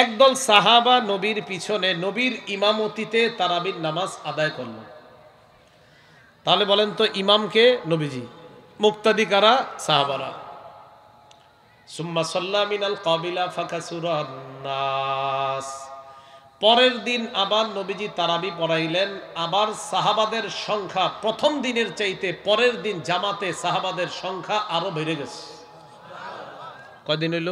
একদল সাহাবা নবীর পিছনে নবীর ইমামতিতে তারাবির নামাজ আদায় করল। তাহলে বলেন তো ইমামকে? নবীজি। মুক্তাদি কারা? সাহাবারা। সুম্মা সাল্লা মিনাল কাবিলা ফাকাসুরান নাস। পরের দিন আবার নবীজি তারাবি পড়াইলেন। আবার সাহাবাদের সংখ্যা প্রথম দিনের চাইতে পরের দিন জামাতে সাহাবাদের সংখ্যা আরো বেড়ে গেছে। কয়দিন হইল?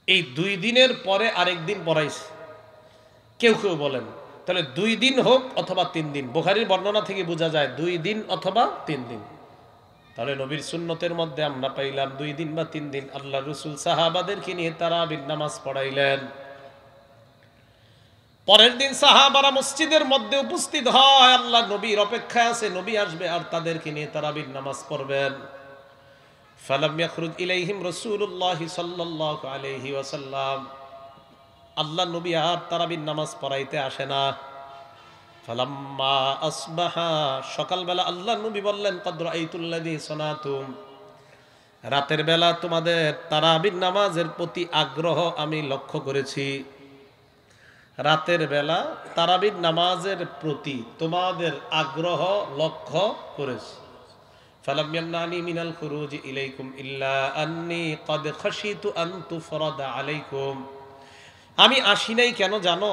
এই 2 দিনের পরে আরেকদিন পড়াইছে। কেউ কেউ বলেন তাহলে 2 দিন হোক অথবা 3 দিন। বুখারীর বর্ণনা থেকে বোঝা যায় 2 দিন অথবা 3 দিন। তাহলে নবীর সুন্নতের মধ্যে আমরা পাইলাম 2 দিন বা 3 দিন। আল্লাহ রাসূল সাহাবাদেরকে নিয়ে তারাবির নামাজ পড়াইলেন। পরের দিন সাহাবারা মসজিদের মধ্যে উপস্থিত হয়। আল্লাহ নবীর অপেক্ষায় আছে, নবী আসবে আর তাদেরকে নিয়ে তারাবির নামাজ পড়বেন। ফালাম ইয়াখরুজ ইলাইহিম রাসূলুল্লাহ সাল্লাল্লাহু আলাইহি ওয়াসাল্লাম। আল্লাহ নবী আর তারাবির নামাজ পড়াইতে আসে না। ফালাম্মা আসবাহা, সকালবেলা আল্লাহ নবী বললেন কদ রাআইতুল্লাযী সানাতুম, রাতের বেলা তোমাদের তারাবির নামাজের প্রতি আগ্রহ আমি লক্ষ্য করেছি। রাতের বেলা তারাবির নামাজের প্রতি তোমাদের আগ্রহ লক্ষ্য করেছি। ফালাম ইয়ামনানি মিনাল খুরুজ ইলাইকুম ইল্লা আন্নী কদ খাশিতু আন তুফরাদা আলাইকুম। আমি আসি নাই কেন জানো?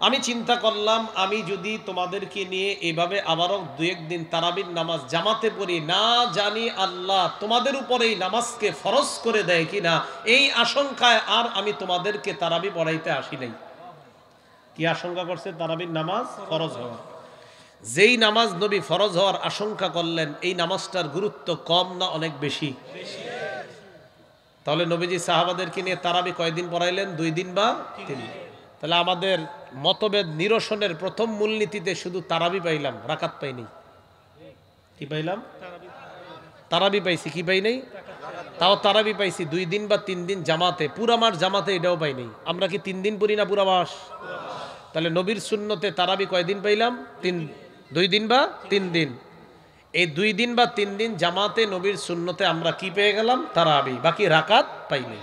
আমি চিন্তা করলাম আমি যদি তোমাদেরকে নিয়ে এভাবে আবারও 2-1 দিন তারাবির নামাজ জামাতে পড়ি, না জানি আল্লাহ তোমাদের উপরে এই নামাজকে ফরজ করে দেয় কিনা, এই আশঙ্কায় আর আমি তোমাদেরকে তারাবি পড়াইতে আসি নাই। কি আশঙ্কা করছে? তারাবির নামাজ ফরজ হওয়া। যেই নামাজ নবী ফরজ হওয়ার আশঙ্কা করলেন, এই নামাজটার গুরুত্ব কম না অনেক বেশি? তাহলে নবীজি সাহাবাদেরকে নিয়ে তারাবি কয়দিন পড়াইলেন? 2 দিন বা 3 দিন। তাহলে আমাদের মতভেদ নিরসনের প্রথম মূলনীতিতে শুধু তারাবি পাইলাম, রাকাত পাইনি। কি পাইলাম? তারাবি পাইছি। কি পাই নাই? তাও তারাবি পাইছি 2 দিন বা 3 দিন জামাতে। পুরা মাস জামাতে এটাও পাই নাই। আমরা কি 3 দিন পড়ি না পুরা মাস? তাহলে নবীর সুন্নতে তারাবি কয়দিন পাইলাম? 2 দিন বা 3 দিন। এই 2 দিন বা 3 দিন জামাতে নবীর সুন্নতে আমরা কি পেয়ে গেলাম? তারাবি। বাকি রাকাত পাইনি।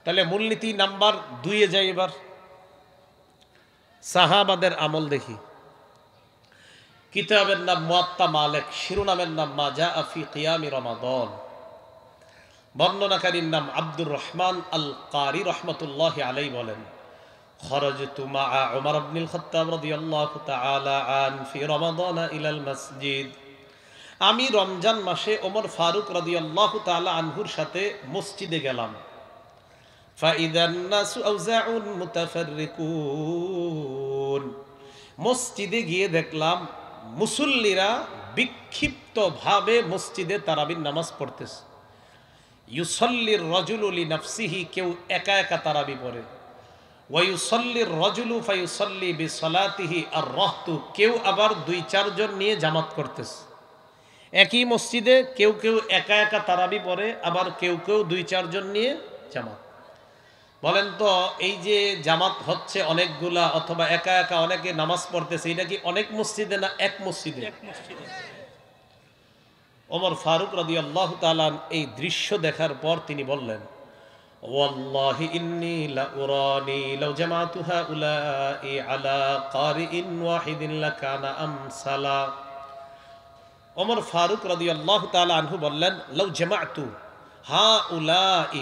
তাহলে মূলনীতি নাম্বার 2 যাই। এবার সাহাবাদের আমল দেখি। কিতাবের নাম মুয়াত্তা মালিক, শিরোনামের নাম মা জাআ ফি কিয়ামি রমাদান। বর্ণনাকারীর নাম আব্দুর রহমান আল কারি রাহমাতুল্লাহি আলাইহি বলেন, খরাজতু মাআ উমর ইবনুল খাত্তাব রাদিয়াল্লাহু তাআলা আন ফি রমাদান ইলাল মসজিদ। আমি রমজান মাসে ওমর ফারুক রাদিয়াল্লাহু তাআলা আনহুর সাথে মসজিদে গেলাম। ফাইদান নাসু আউজাউন মুতাফাররিকুন। মসজিদে গিয়ে দেখলাম মুসল্লিরা বিক্ষিপ্তভাবে মসজিদে তারাবির নামাজ পড়তেছে। ইউসাল্লির রাজুলু লিনাফসিহি, কেউ একা একা তারাবি পড়ে। ওয়া ইউসাল্লির রাজুলু ফায়ুসাল্লি বিসলাতিহি আর-রাহতু, কেউ আবার 2-4 জন নিয়ে জামাত করতেছে। একই মসজিদে কেউ কেউ একা একা তারাবি পড়ে, আবার কেউ কেউ 2-4 জন নিয়ে জামাত। বলেন তো এই যে জামাত হচ্ছে অনেকগুলা অথবা একা একা অনেকে নামাজ পড়তেছে, এটা কি অনেক মসজিদে না এক মসজিদে? ওমর ফারুক রাদিয়াল্লাহু তাআলা এই দৃশ্য দেখার পর তিনি বললেন, ওয়াল্লাহি ইন্নী লা উরানি লাউ জামাতু হাউলাই আলা কারিইন ওয়াহিদিন লাকানা আমসালা। ওমর ফারুক রাদিয়াল্লাহু তাআলা আনহু বললেন, লাউ জামাতু হাউলাই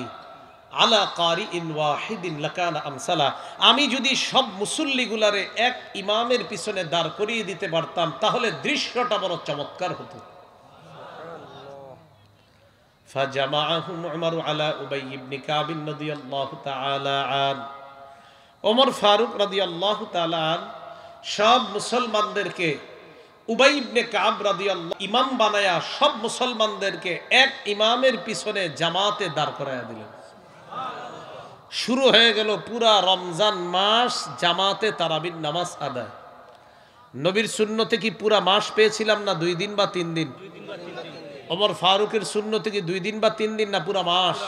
আলা কারিইন ওয়াহিদিন লাকানা আমসালা। আমি যদি সব মুসল্লিগুলারে এক ইমামের পিছনে দাঁড় করিয়ে দিতে পারতাম তাহলে দৃশ্যটা বড় চমৎকার হতো। ফাজামাআহুম উমর আলা উবাই ইবনে কাব রাদিয়াল্লাহু তাআলা আন। ওমর ফারুক রাদিয়াল্লাহু তাআলা আন সব মুসলমানদেরকে উবাই ইবনে কাব রাদিয়াল্লাহু ইমাম বানায়া সব মুসলমানদেরকে এক ইমামের পিছনে জামাতে দাঁড় করায়া দিলেন। শুরু হয়ে গেল পুরা রমজান মাস জামাতে তারাবির নামাজ আদায়। নবীর সুন্নতে কি পুরা মাস পেয়েছিলাম না 2 দিন বা 3 দিন? ওমর ফারুকের সুন্নতে কি 2 দিন বা 3 দিন না পুরা মাস?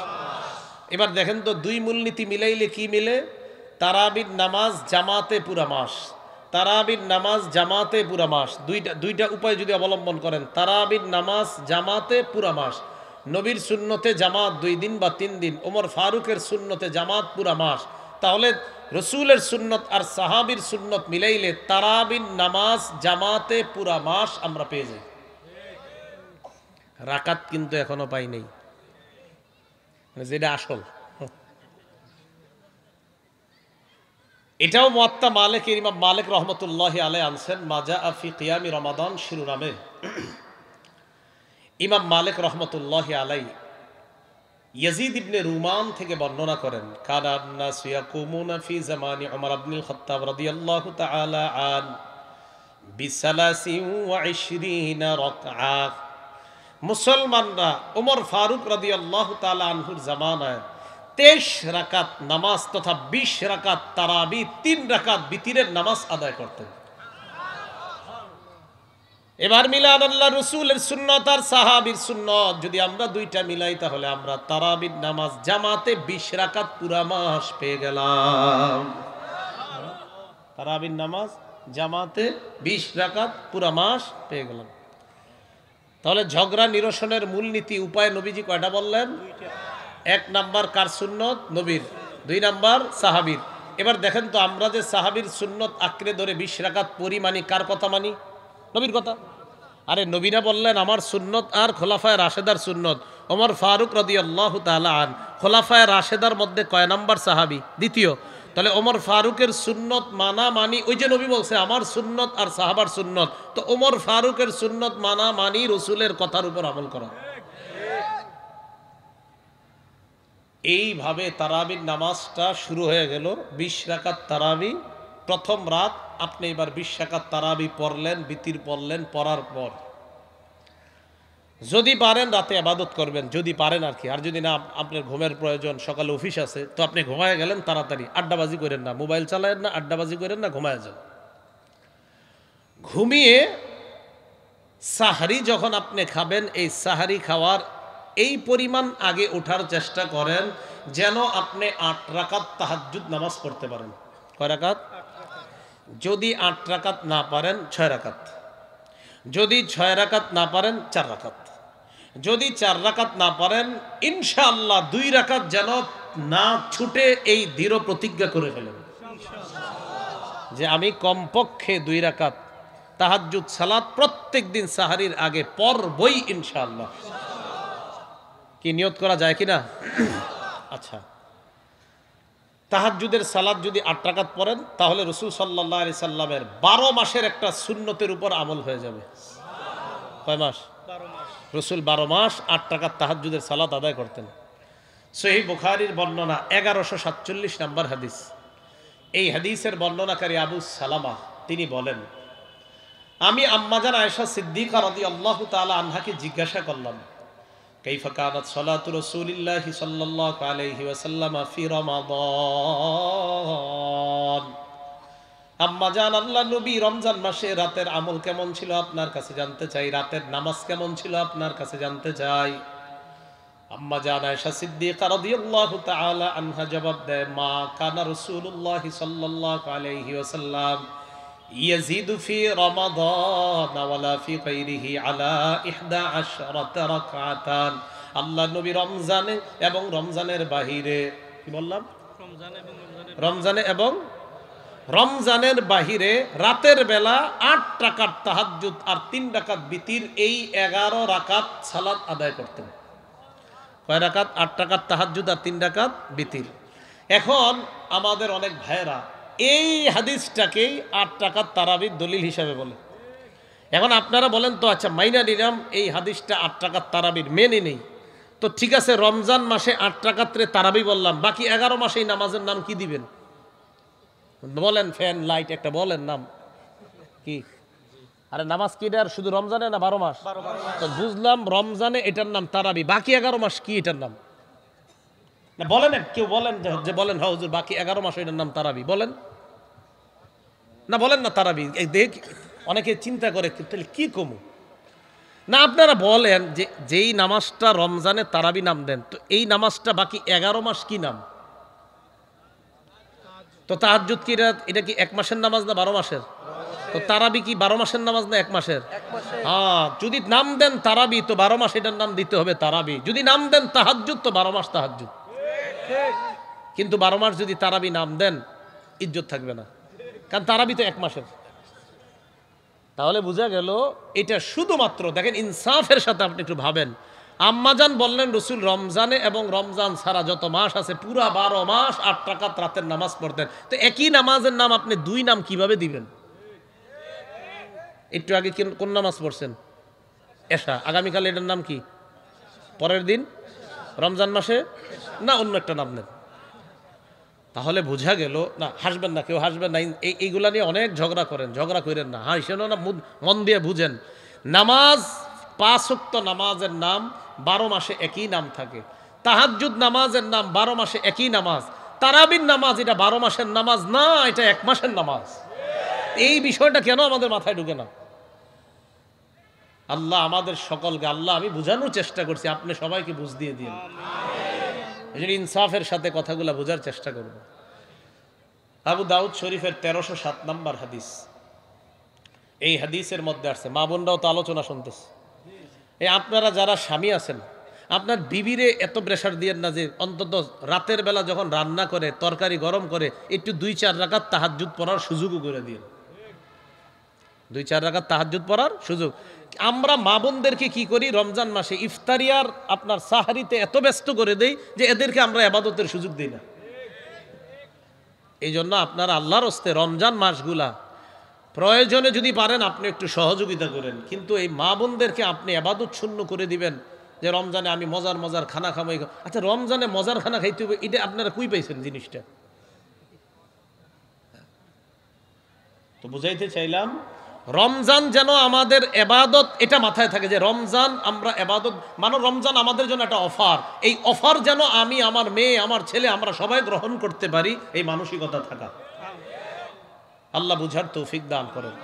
এবার দেখেন তো 2 মূলনীতি মিলাইলে কি মিলে? তারাবির নামাজ জামাতে পুরা মাস, তারাবির নামাজ জামাতে পুরা মাস। দুইটা উপায় যদি অবলম্বন করেন, তারাবির নামাজ জামাতে পুরা মাস, নবীর সুন্নতে জামাত 2 দিন বা 3 দিন, ওমর ফারুকের সুন্নতে জামাত পুরা মাস, তাহলে রসুলের সুন্নত আর সাহাবীর সুন্নত মিলাইলে তারাবির নামাজ জামাতে পুরা মাস আমরা পেয়ে যাই। রাকাত কিন্তু এখনো পাই নাই, যেটা আসল। এটাও মুয়াত্তা মালিকের ইমাম মালিক রহমতুল্লাহি আলাইহি আনছেন, মাজা ফি কিয়ামি রমাদান শিরোনামে। ইমাম মালিক রহমতুল্লাহি আলাইহি ইয়াজিদ ইবনে রুমান থেকে বর্ণনা করেন, কানা নাসু ইয়াকুমুনা ফি জামানি উমর ইবনুল খাত্তাব রাদিয়াল্লাহু তাআলা আন বি23 রাকআ। মুসলমানরা ওমর ফারুক রাদিয়াল্লাহু তাআলা আনহুর জামানায় 23 রাকাত নামাজ তথা 20 রাকাত তারাবি, 3 রাকাত বিতিরের নামাজ আদায় করতেন। এবার মিলান আল্লাহ রসুলের সুন্নত আর সাহাবীর সুন্নত যদি আমরা দুইটা মিলাই, তাহলে আমরা তারাবির নামাজ জামাতে 20 রাকাত পুরা মাস পেয়ে গেলাম। তারাবির নামাজ জামাতে 20 রাকাত পুরা মাস পেয়ে গেলাম। তাহলে ঝগড়া নিরসনের মূলনীতি উপায় নবীজি কয়টা বললেন? 1 নাম্বার কার সুন্নত? নবীর। 2 নাম্বার সাহাবীর। এবার দেখেন তো, আমরা যে সাহাবীর সুন্নত আঁকড়ে ধরে 20 রাকাত পড়ি, মানি কার কথা মানি? নবীর কথা। আরে নবীরা বললেন আমার সুন্নত আর খোলাফায়ে রাশেদার সুন্নত। ওমর ফারুক রাদিয়াল্লাহু তাআলা আন খোলাফায়ে রাশেদার মধ্যে কয় নাম্বার সাহাবী? দ্বিতীয়। তাহলে ওমর ফারুকের সুন্নত মানা মানি, ওই যে নবী বলছে আমার সুন্নত আর সাহাবার সুন্নত, তো ওমর ফারুকের সুন্নত মানা মানি রসুলের কথার উপর আমল করা। এইভাবে তারাবির নামাজটা শুরু হয়ে গেল। 20 রাকাত তারাবি প্রথম রাত। আপনি এবার 20 রাকাত তারাবি পড়লেন, বিতির পড়লেন, পড়ার পর যদি পারেন রাতে ইবাদত করবেন, যদি পারেন আর কি। আর যদি না, আপনার ঘুমের প্রয়োজন, সকালে অফিস আছে, তো আপনি ঘুমায় গেলেন তাড়াতাড়ি। আড্ডাবাজি করেন না, মোবাইল চালায়েন না, আড্ডাবাজি করেন না, ঘুমায় যান। ঘুমিয়ে সাহারি যখন আপনি খাবেন, এই সাহারি খাওয়ার এই পরিমাণ আগে ওঠার চেষ্টা করেন যেন আপনি 8 রাকাত তাহাজ্জুদ নামাজ পড়তে পারেন। কয় রাকাত? যদি 8 রাকাত না পারেন 6 রাকাত, যদি 6 রাকাত না পারেন 4 রাকাত, যদি 4 রাকাত না পারেন ইনশাআল্লাহ 2 রাকাত যেন না ছুটে এই দৃঢ় প্রতিজ্ঞা করে ফেলেন যে আমি কমপক্ষে 2 রাকাত তাহাজ্জুদ সালাত প্রত্যেক দিন সাহারির আগে পড়বই ইনশাআল্লাহ। কি নিয়ত করা যায় কিনা? আচ্ছা, তাহাজ্জুদের সালাত যদি 8 রাকাত পড়েন, তাহলে রাসূল সাল্লাল্লাহু আলাইহি সাল্লামের 12 মাসের একটা সুন্নতের উপর আমল হয়ে যাবে। কয় মাস? 12 মাস। রাসূল 12 মাস 8 রাকাত তাহাজ্জুদের সালাত আদায় করতেন। সহিহ বুখারীর বর্ণনা 1147 নম্বর হাদিস। এই হাদিসের বর্ণনাকারী আবু সালামা তিনি বলেন, আমি আম্মাজান আয়েশা সিদ্দিকা রাদিয়াল্লাহু তাআলা আনহাকে জিজ্ঞাসা করলাম, কাইফা কানাত সালাতু রাসূলিল্লাহি সাল্লাল্লাহু আলাইহি ওয়াসাল্লাম ফি রমাদান। আম্মাজান, আল্লাহ নবী রমজান মাসে রাতের আমল কেমন ছিল আপনার কাছে জানতে চাই, রাতের নামাজ কেমন ছিল আপনার কাছে জানতে চাই। আম্মাজান আয়েশা সিদ্দিকা রাদিয়াল্লাহু তাআলা আনহা জবাব দেয়, মা কানা রাসূলুল্লাহি সাল্লাল্লাহু আলাইহি ওয়াসাল্লাম ইয়াজিদু ফি রমাদান ওয়ালা ফি গায়রিহি আলা 11 রাকাতান। আল্লাহ নবী রমজানে এবং রমজানের বাহিরে, কি বললাম? রমজানের বাহিরে রাতের বেলা 8 রাকাত তাহাজ্জুদ আর 3 রাকাত বিতির, এই 11 রাকাত সালাত আদায় করতেন। কয় রাকাত? 8 রাকাত তাহাজ্জুদ আর 3 রাকাত বিতির। এখন আমাদের অনেক ভাইয়েরা এই হাদিসটাকেই 8 রাকাত তারাবির দলিল হিসাবে বলে। এখন আপনারা বলেন তো, আচ্ছা মাইনা নিলাম এই হাদিসটা 8 রাকাত তারাবির, মেনে নেই তো ঠিক আছে, রমজান মাসে 8 রাকাতে তারাবি বললাম, বাকি 11 মাসে এই নামাজের নাম কি দিবেন? বলেন, ফ্যান লাইট একটা বলেন নাম কি? আরে নামাজ কি এটা শুধু রমজানে না 12 মাস? তো বুঝলাম রমজানে এটার নাম তারাবি, বাকি 11 মাস কি এটার নাম? না বলেন, কেউ বলেন যে বলেন হ্যাঁ হুজুর বাকি 11 মাস এটার নাম তারাবি, বলেন না, বলেন না তারাবি। দেখ অনেকে চিন্তা করে তাহলে কি কমু না, আপনারা বলেন যে যেই নামাজটা রমজানে তারাবি নাম দেন, তো এই নামাজটা বাকি 11 মাস কি নাম? তো তাহাজ্জুদ কি এটা কি 1 মাসের নামাজ না 12 মাসের? তো তারাবি কি 12 মাসের নামাজ না 1 মাসের? হ্যাঁ, যদি নাম দেন তারাবি তো 12 মাস এটার নাম দিতে হবে তারাবি। যদি নাম দেন তাহাজ্জুদ তো 12 মাস তাহাজ্জুদ। কিন্তু 12 মাস যদি তারাবি নাম দেন ইজ্জত থাকবে না, কারণ তারাবি তো 1 মাসের। তাহলে বোঝা গেল এটা শুধুমাত্র দেখেন ইনসাফের সাথে আপনি একটু ভাবেন। আম্মাজান বললেন রসুল রমজানে এবং রমজান ছাড়া যত মাস আছে পুরা 12 মাস 8 রাকাত রাতের নামাজ পড়তেন। তো একই নামাজের নাম আপনি 2 নাম কিভাবে দিবেন? একটু আগে কোন নামাজ পড়ছেন? এশা। আগামীকাল এটার নাম কি? পরের দিন রমজান মাসে না অন্য একটা নাম নেন। তাহলে বোঝা গেল না, হাসবেন না, কেউ হাসবেন না, এইগুলা নিয়ে অনেক ঝগড়া করেন, ঝগড়া করেন না, হাসেন না, মন দিয়ে বুঝেন। নামাজ 5 ওয়াক্ত নামাজের নাম 12 মাসে একই নাম থাকে। তাহাজ্জুদ নামাজের নাম 12 মাসে একই নামাজ। তারাবির নামাজ এটা 12 মাসের নামাজ না, এটা 1 মাসের নামাজ। এই বিষয়টা কেন আমাদের মাথায় ঢুকে না? আল্লাহ আমাদের সকলকে, আল্লাহ আমি বুঝানোর চেষ্টা করছি, আপনি সবাইকে বুঝ দিয়ে দিন। এই জন্য ইনসাফের সাথে কথাগুলো বোঝার চেষ্টা করব। আবু দাউদ শরীফের 1307 নম্বর হাদিস। এই হাদিসের মধ্যে আসছে, মা বোনরাও তো আলোচনা শুনতেছে। এই আপনারা যারা স্বামী আছেন, আপনার বিবিরে এত প্রেশার দিয়েন না যে অন্তত রাতের বেলা যখন রান্না করে তরকারি গরম করে একটু 2-4 রাকাত তাহাজ্জুদ পড়ার সুযোগও করে দিন। 2-4 রাকাত তাহাজ্জুদ পড়ার সুযোগ। আমরা মা বোনদেরকে কি করি, রমজান মাসে ইফতারিয়ার আপনার সাহারিতে এত ব্যস্ত করে দেই যে এদেরকে আমরা ইবাদতের সুযোগ দিই না। এই জন্য আপনারা আল্লাহর হস্তে রমজান মাসগুলা প্রয়োজনে যদি পারেন আপনি একটু সহযোগিতা করেন, কিন্তু এই মা বোনদেরকে আপনি ইবাদত শূন্য করে দিবেন যে রমজানে আমি মজার মজার খানা খামাই। আচ্ছা, রমজানে মজার খানা খাইতে হবে, এটা আপনারা কই পাইছেন জিনিসটা? তো বুঝাইতে চাইলাম রমজান যেন আমাদের ইবাদত, এটা মাথায় থাকে যে রমজান আমরা ইবাদত মানে রমজান আমাদের জন্য একটা অফার। এই অফার যেন আমি, আমার মেয়ে, আমার ছেলে, আমরা সবাই গ্রহণ করতে পারি, এই মানসিকতা থাকা। আল্লাহ বুঝার তৌফিক দান করেন।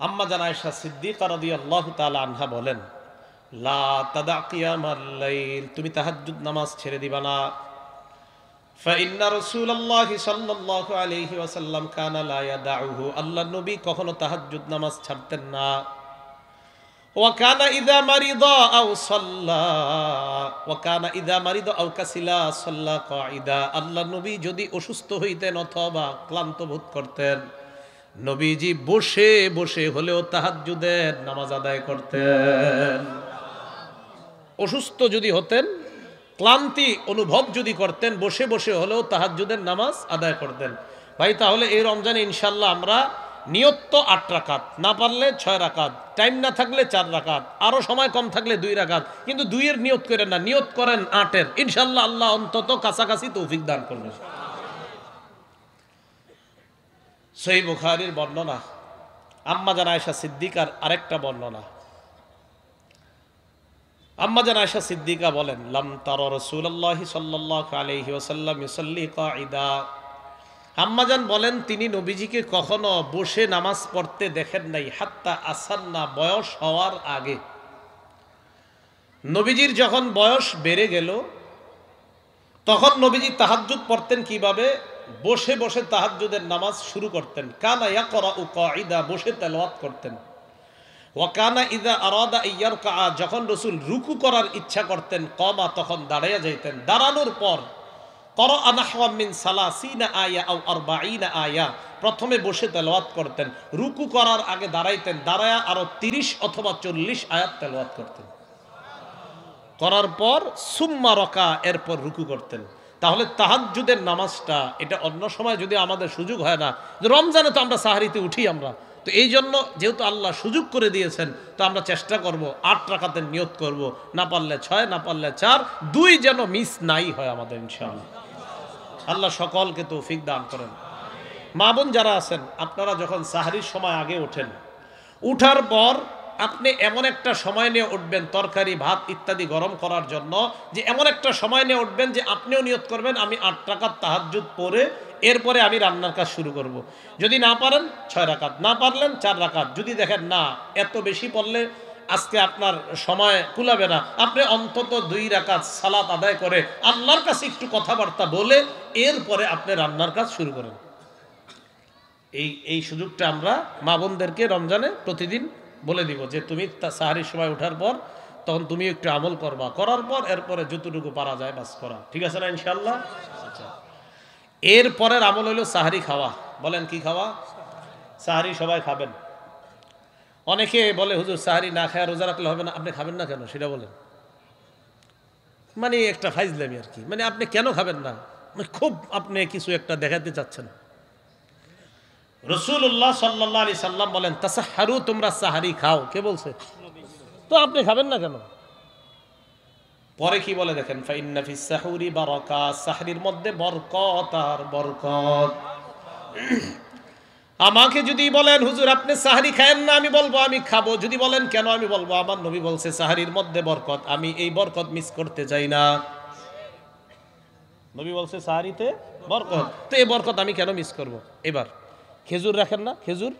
আম্মা জান আয়েশা সিদ্দিকা রাদিয়াল্লাহু তাআলা আনহা বলেন, লা তাদা কিয়ামাল লাইল, তুমি তাহাজ্জুদ নামাজ ছেড়ে দিবা না। ফাইন্না রাসূলুল্লাহি সাল্লাল্লাহু আলাইহি ওয়াসাল্লাম কানা লা ইয়াদাউহু, আল্লাহর নবী কখনো তাহাজ্জুদ নামাজ ছাড়তেন না। ওয়া কানা ইযা মারিদা আও সাল্লা, ওয়া কানা ইযা মারিদা আও কাসিলা সাল্লা কাঈদা, আল্লাহর নবী যদি অসুস্থ হইতেন অথবা ক্লান্ত বোধ করতেন, নবীজি বসে বসে হলেও তাহাজ্জুদের নামাজ আদায় করতেন। অসুস্থ যদি হতেন, ক্লান্তি অনুভব যদি করতেন, বসে বসে হলেও তাহাজ্জুদের নামাজ আদায় করতেন। ভাই তাহলে এই রমজানে ইনশাল্লাহ আমরা নিয়ত তো 8 রাকাত, না পারলে 6 রাকাত, টাইম না থাকলে 4 রাকাত, আরো সময় কম থাকলে 2 রাকাত, কিন্তু 2 এর নিয়ত করেন না, নিয়ত করেন 8 এর। ইনশাল্লাহ আল্লাহ অন্তত কাছাকাছি তৌফিক দান করবেন। সহিহ বুখারীর বর্ণনা, আম্মা জান আয়েশা সিদ্দিকার আরেকটা বর্ণনা। আম্মা জান আয়েশা সিদ্দিকা বলেন, লাম তারা রাসূলুল্লাহি সাল্লাল্লাহু আলাইহি ওয়াসাল্লাম ইউসাল্লি কাঈদা, আম্মা জান বলেন তিনি নবীজিকে কখনো বসে নামাজ পড়তে দেখেন নাই, হাত্তা আসান্না, বয়স হওয়ার আগে। নবীজির যখন বয়স বেড়ে গেল তখন নবীজি তাহাজ্জুদ পড়তেন কিভাবে? বসে বসে তাহাজ্জুদের নামাজ শুরু করতেন। কানা ইয়াকরাউ কাঈদা, বসে তেলাওয়াত করতেন। ওয়া কানা ইযা আরাদা ইয়ারকা, যখন রাসূল রুকু করার ইচ্ছা করতেন, কমা, তখন দাঁড়াইয়া যাইতেন। দাঁড়ানোর পর ক্বরাআ নাহওয়া মিন 30 আয়া আও 40 আয়া, প্রথমে বসে তেলাওয়াত করতেন, রুকু করার আগে দাঁড়াইতেন, দাঁড়ায়া আরো 30 অথবা 40 আয়াত তেলাওয়াত করতেন, করার পর সুম্মা রাকা, এরপর রুকু করতেন। তাহলে তাহাজ্জুদের নামাজটা এটা অন্য সময় যদি আমাদের সুযোগ হয় না, রমজানে তো আমরা সাহারিতে উঠি আমরা, তো এই জন্য যেহেতু আল্লাহ সুযোগ করে দিয়েছেন তো আমরা চেষ্টা করব 8 রাকাতের নিয়ত করব, না পারলে 6, না পারলে 4, 2 যেন মিস নাই হয় আমাদের ইনশাআল্লাহ। আল্লাহ সকলকে তৌফিক দান করেন। মা বোন যারা আছেন, আপনারা যখন সাহারির সময় আগে ওঠেন, উঠার পর আপনি এমন একটা সময় নিয়ে উঠবেন তরকারি ভাত ইত্যাদি গরম করার জন্য, যে এমন একটা সময় নিয়ে উঠবেন যে আপনিও নিয়ত করবেন আমি 8 রাকাত তাহাজ্জুদ পড়ে এরপরে আমি রান্নার কাজ শুরু করব। যদি না পারেন 6 রাকাত, না পারলেন 4 রাকাত। যদি দেখেন না এত বেশি পড়লে আজকে আপনার সময় কুলাবে না, আপনি অন্তত 2 রাকাত সালাত আদায় করে আল্লাহর কাছে একটু কথাবার্তা বলে এরপরে আপনি রান্নার কাজ শুরু করেন। এই সুযোগটা আমরা মা বোনদেরকে রমজানে প্রতিদিন বলে দিব যে তুমি সাহারির সময় ওঠার পর তখন তুমি একটু আমল করবা, করার পর এরপরে যতটুকু পারা যায় বাস করা, ঠিক আছে না ইনশাল্লাহ? আচ্ছা, এর পরের আমল হইল সাহারি খাওয়া। বলেন কি খাওয়া? সাহারি সবাই খাবেন। অনেকে বলে হুজুর সাহারি না খায় রোজা রাখলে হবে না। আপনি খাবেন না কেন সেটা বলেন। মানে একটা ফাইজলামি আর কি, মানে আপনি কেন খাবেন না, খুব আপনি কিছু একটা দেখাতে চাচ্ছেন। রাসূলুল্লাহ সাল্লাল্লাহু আলাইহি সাল্লাম বলেন তাসাহহারু, তোমরা সাহারি খাও। কে বলছে? তো আপনি খাবেন না কেন? পরে কি বলে দেখেন, ফাইন্না ফিস সাহুরি বারাকা, সাহরির মধ্যে বরকত আর বরকত। আমাকে যদি বলেন হুজুর আপনি সাহারি খায়েন না, আমি বলবো আমি খাবো। যদি বলেন কেন, আমি বলবো আমার নবী বলছে সাহারির মধ্যে বরকত, আমি এই বরকত মিস করতে চাই না। নবী বলছে সাহারিতে বরকত, তো এই বরকত আমি কেন মিস করব? এবার খেজুর রাখেন না, খেজুর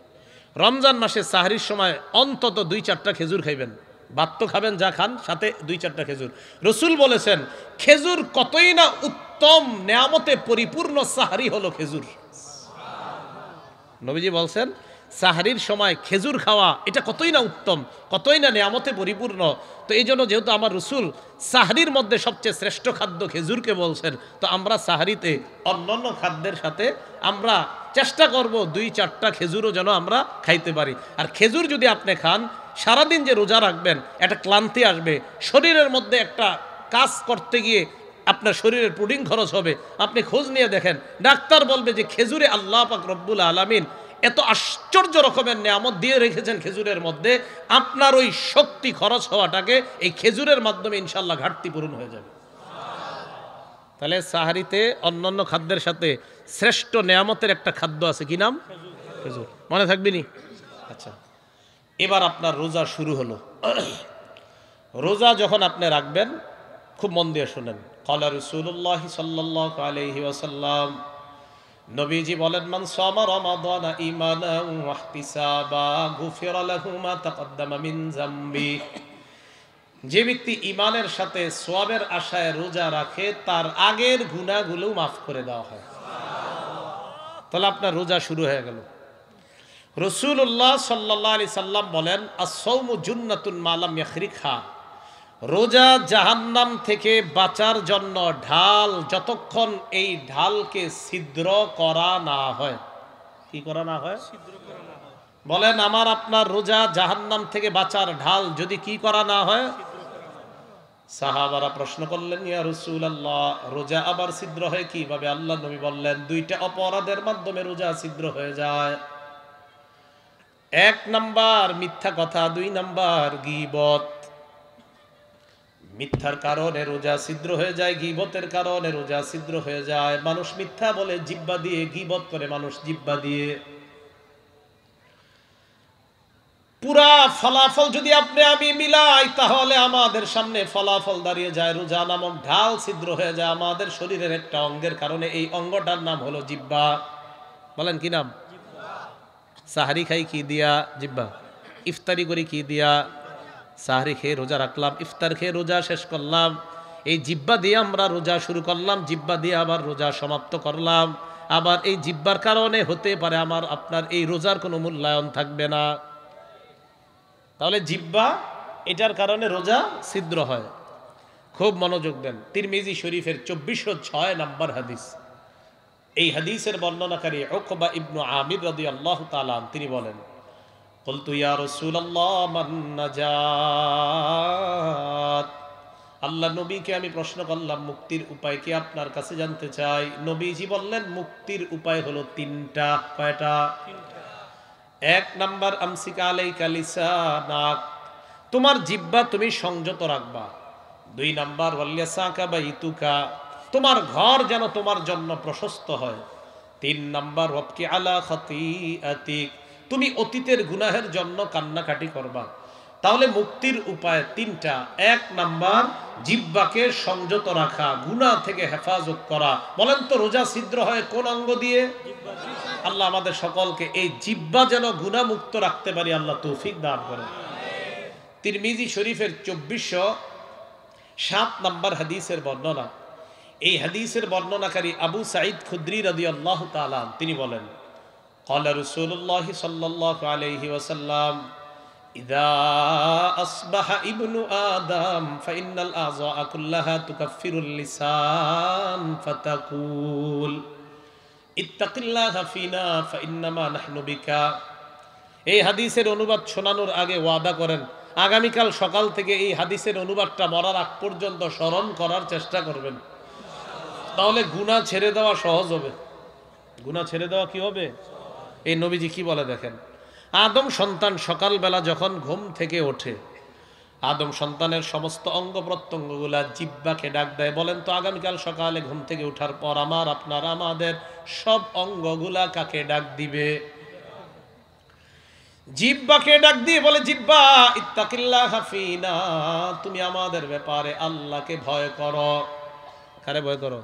রমজান মাসে সাহারির সময় অন্তত 2-4টা খেজুর খাইবেন। ভাত তো খাবেন যা খান, সাথে 2-4টা খেজুর। রসুল বলেছেন খেজুর কতই না উত্তম নেয়ামতে পরিপূর্ণ সাহারি হলো খেজুর। নবীজি বলছেন সাহারির সময় খেজুর খাওয়া এটা কতই না উত্তম, কতই না নেয়ামতে পরিপূর্ণ। তো এই জন্য যেহেতু আমার রসুল সাহারির মধ্যে সবচেয়ে শ্রেষ্ঠ খাদ্য খেজুরকে বলছেন, তো আমরা সাহারিতে অন্যান্য খাদ্যের সাথে আমরা চেষ্টা করব 2-4টা খেজুরও যেন আমরা খাইতে পারি। আর খেজুর যদি আপনি খান, সারাদিন যে রোজা রাখবেন একটা ক্লান্তি আসবে, শরীরের মধ্যে একটা কাজ করতে গিয়ে আপনার শরীরের প্রোটিন খরচ হবে। আপনি খোঁজ নিয়ে দেখেন, ডাক্তার বলবে যে খেজুরে আল্লাহ পাক রব্বুল আলামিন এত আশ্চর্য রকমের নেয়ামত দিয়ে রেখেছেন খেজুরের মধ্যে, আপনার ওই শক্তি খরচ হওয়াটাকে এই খেজুরের মাধ্যমে ইনশাল্লাহ ঘাটতি পূরণ হয়ে যাবে। তাহলে সাহারিতে অন্যান্য খাদ্যের সাথে শ্রেষ্ঠ নেয়ামতের একটা খাদ্য আছে, কি নাম? খেজুর। মনে থাকবে নি? আচ্ছা, এবার আপনার রোজা শুরু হলো। রোজা যখন আপনি রাখবেন খুব মন দিয়ে শুনেন। ক্বালা রাসূলুল্লাহ সাল্লাল্লাহু আলাইহি ওয়াসাল্লাম, নবীজি বলেন মান সামা রমাদানা ঈমানান ওয়া ইহতিসাবা গুফিরা লাহু মা তাকদ্দামা মিন যামবি। যে ব্যক্তি ঈমানের সাথে সওয়াবের আশায় রোজা রাখে তার আগের গুনাহগুলো মাফ করে দেওয়া হয়। তাহলে আপনার রোজা শুরু হয়ে গেল। রাসূলুল্লাহ সাল্লাল্লাহু আলাইহি সাল্লাম বলেন আস-সাওমু জুন্নাতুন মা লাম ইয়াখরিকহা, রোজা জাহান্নাম থেকে বাঁচার জন্য ঢাল, যতক্ষণ এই ঢালকে ছিদ্র করা না হয়। কি করা না হয়? বলেন আমার আপনার রোজা জাহান্নাম থেকে বাঁচার ঢাল যদি কি করা না হয়? সাহাবারা প্রশ্ন করলেন ইয়া রাসূলুল্লাহ, রোজা আবার ছিদ্র হয় কিভাবে? আল্লাহ নবী বললেন 2টা অপরাধের মাধ্যমে রোজা ছিদ্র হয়ে যায়। 1 নাম্বার মিথ্যা কথা, 2 নাম্বার গীবত। মিথ্যার কারণে রোজা ছিদ্র হয়ে যায়, গীবতের কারণে রোজা ছিদ্র হয়ে যায়। মানুষ মিথ্যা বলে জিহ্বা দিয়ে, গীবত করে মানুষ জিহ্বা দিয়ে। পুরা ফলাফল যদি আপনি আমি মিলাই তাহলে আমাদের সামনে ফলাফল দাঁড়িয়ে যায়, রোজা নামক ঢাল ছিদ্র হয়ে যায় আমাদের শরীরের একটা অঙ্গের কারণে। এই অঙ্গটার নাম হলো জিহ্বা। বলেন কি নাম? সাহারি খাই কি দিয়া? জিহ্বা। ইফতারি করি কি দিয়া? সাহারি খেয়ে রোজা রাখলাম, ইফতার খেয়ে রোজা শেষ করলাম। এই জিহ্বা দিয়ে আমরা রোজা শুরু করলাম, জিহ্বা দিয়ে আবার রোজা সমাপ্ত করলাম। আবার এই জিহ্বার কারণে হতে পারে আমার আপনার এই রোজার কোনো মূল্যায়ন থাকবে না। তাহলে জিহ্বা এটার কারণে রোজা ছিদ্র হয়। খুব মনোযোগ দেন, তিরমিজি শরীফের 2406 নম্বর হাদিস। এই হাদিসের বর্ণনাকারী উকবা ইবনু আমির রাদিয়াল্লাহু তাআলা তিনি বলেন কুলতু ইয়া রাসূলুল্লাহ মান নাজাত, আল্লাহ নবীকে আমি প্রশ্ন করলাম মুক্তির উপায় কি আপনার কাছে জানতে চাই। নবীজি বললেন মুক্তির উপায় হলো 3টা। কয়টা? 1 নাম্বার আমসিকা আলাইকা লিসানাক, তোমার জিহ্বা তুমি সংযত রাখবা। 2 নাম্বার ওয়ালিয়াসাকা বাইতুকা, তোমার ঘর যেন তোমার জন্য প্রশস্ত হয়। 3 নাম্বার ওয়াবকি আলা খাতিআতিক, তুমি অতীতের গুনাহের জন্য কান্নাকাটি করবা। তাহলে মুক্তির উপায় 3টা। 1 নাম্বার জিহ্বাকে সংযত রাখা, গুনাহ থেকে হেফাজত করা। বলেন তো রোজা ছিদ্র হয় কোন অঙ্গ দিয়ে? আল্লাহ আমাদের সকলকে এই জিহ্বা যেন গুনাহ মুক্ত রাখতে পারি, আল্লাহ তৌফিক দান করেন। তিরমিজি শরীফের 2407 নম্বর হাদিসের বর্ণনা। এই হাদিসের বর্ণনাকারী আবু সাঈদ খুদরি রাদিয়াল্লাহু তাআলা তিনি বলেন قال رسول الله صلى الله عليه وسلم إذا أصبح ابن آدم فإن الأعضاء كلها تكفر اللسان فتقول اتق الله فينا فإنما نحن بك। এই হাদিসের অনুবাদ শোনানোর আগে ওয়াদা করেন আগামীকাল সকাল থেকে এই হাদিসের অনুবাদটা মরার আগ পর্যন্ত স্মরণ করার চেষ্টা করবেন, তাহলে গুনাহ ছেড়ে দেওয়া সহজ হবে। গুনাহ ছেড়ে দেওয়া কি হবে? এই নবীজি কি বলে দেখেন, আদম সন্তান সকালবেলা যখন ঘুম থেকে ওঠে, আদম সন্তানের সমস্ত অঙ্গ প্রত্যঙ্গগুলা জিহ্বাকে ডাক দেয়। বলেন তো আগামীকাল সকালে ঘুম থেকে ওঠার পর আমার আপনার আমাদের সব অঙ্গগুলা কাকে ডাক দিবে? জিহ্বাকে ডাক দিয়ে বলে, জিহ্বা ইত্তাকিল্লাহ ফিনা, তুমি আমাদের ব্যাপারে আল্লাহকে ভয় করো। কারে ভয় করো?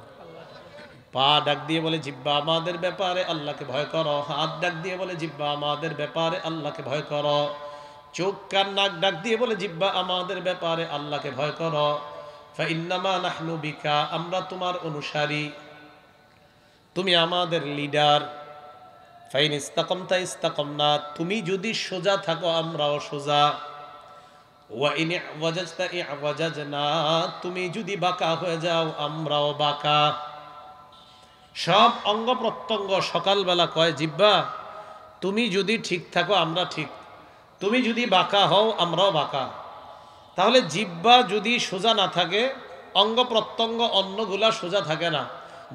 পা ডাক দিয়ে বলে জিহ্বা আমাদের ব্যাপারে আল্লাহকে ভয় করো। হাত ডাক দিয়ে বলে জিহ্বা আমাদের ব্যাপারে আল্লাহকে ভয় করো। চোখ কান নাক ডাক দিয়ে বলে জিহ্বা আমাদের ব্যাপারে আল্লাহকে ভয় করো। ফাইন্নামা নাহনু বিকা, আমরা তোমার অনুসারী, তুমি আমাদের লিডার। ফাইন ইস্তাকামতা ইস্তাকামনা, তুমি যদি সোজা থাকো আমরাও সোজা। ওয়া ইন ওয়াজাজতা ইওয়াজাজনা, তুমি যদি বাঁকা হয়ে যাও আমরাও বাঁকা। সব অঙ্গ প্রত্যঙ্গ সকালবেলা কয় জিহ্বা তুমি যদি ঠিক থাকো আমরা ঠিক, তুমি যদি বাঁকা হও আমরাও বাঁকা। তাহলে জিহ্বা যদি সোজা না থাকে অঙ্গ প্রত্যঙ্গ অন্যগুলা সোজা থাকে না।